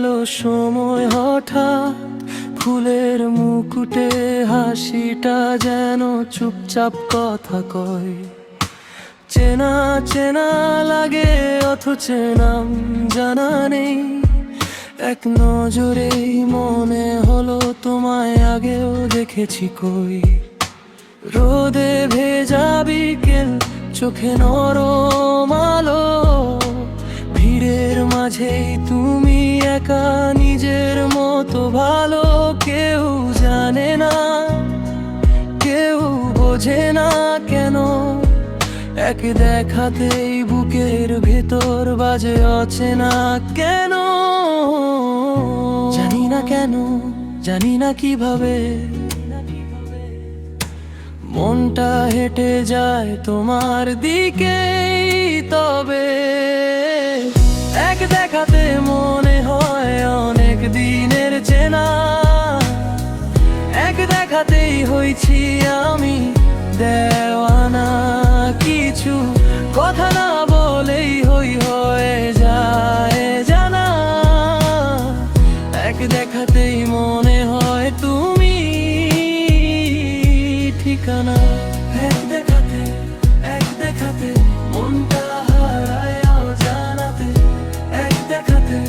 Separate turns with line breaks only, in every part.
এলো সময় হঠাৎ, ফুলের মুকুটে হাসিটা যেন চুপচাপ কথা কয়। চেনা চেনা লাগে অথচ নাম জানা নেই। এক নজরেই মনে হলো তোমায় আগেও দেখেছি কই। রোদে ভেজা বিকেল, চোখে নরম আলো, ভিড়ের মাঝেই তুমি একা নিজের মতো ভালো। কেউ জানে না, কেউ বোঝে না কেন এক দেখাতেই বুকের ভেতর বাজে অচেনা কেন। জানি না কেন, জানি না কিভাবে মনটা হেঁটে যায় তোমার দিকে। তবে এক দেখাতে মনে হয় অনেক দিনের চেনা। এক দেখাতেই হয়েছি আমি দেওয়ানা, কিছু কথা না বলেই হয়ে যায় জানা। এক দেখাতেই মনে হয় তুমি ঠিকানা। এক দেখাতে, এক দেখাতে মনটা হারায় অজানাতে। এক দেখাতে,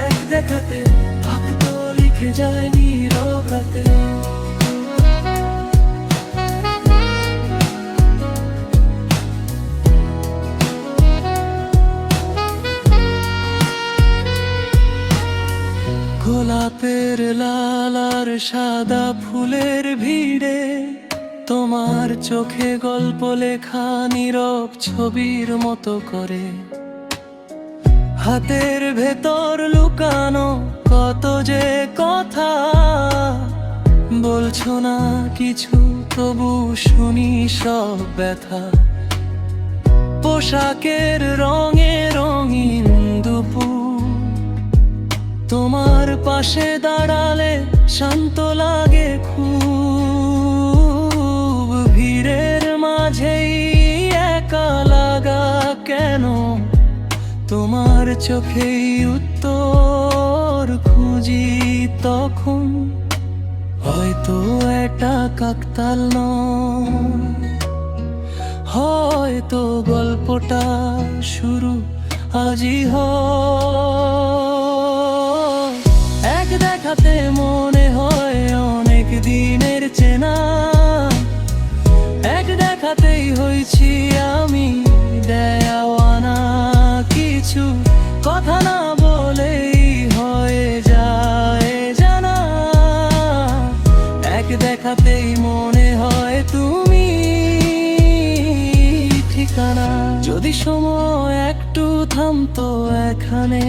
এক দেখাতে ভাব তো লিখে যায় নীরব রাতে। গোলাপের লাল আর সাদা ফুলের ভিড়ে তোমার চোখে গল্প লেখা নীরব ছবির মতো করে। হাতের ভেতর লুকানো কত যে কথা, বলছো না কিছু তবু শুনি সব ব্যথা। পোশাকের রঙে রঙিন দুপুর, তোমার পাশে দাঁড়ালে শান্ত লাগে খুব। ভিড়ের মাঝেই একা লাগা কেন, তোমার চোখেই উত্তর খুঁজি তখন। হয়তো এটা কাকতাল নয়, হয়তো গল্পটা শুরু আজই হয়। এক দেখাতে মনে হয় অনেক দিনের চেনা। এক দেখাতেই হয়েছি আমি দেওয়ানা, কিছু কথা না বলেই হয়ে যায় জানা। এক দেখাতেই মনে হয় তুমি ঠিকানা। যদি সময় একটু থামতো এখানে,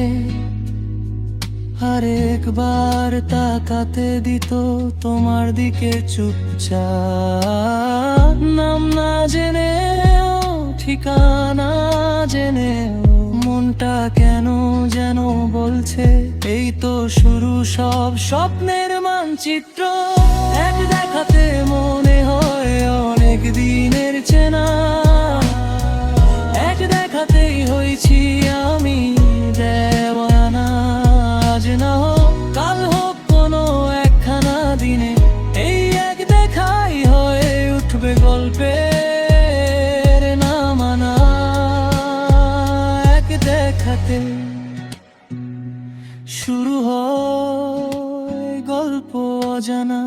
আরেকবার তাকাতে দিত তোমার দিকে চুপচাপ। নাম না জেনেও, ঠিকানা জেনেও মনটা কেন যেন বলছে এই তো শুরু সব স্বপ্নের মানচিত্র। এক দেখাতে মনে হয় অনেক দিনের চেনা। এক দেখাতেই হয়েছি আমি দেওয়ানা। আজ না হোক কাল হোক কোনো একখানা দিনে এই এক দেখাই হয়ে উঠবে গল্পের নামানা। এক দেখাতে শুরু হয় গল্প অজানা।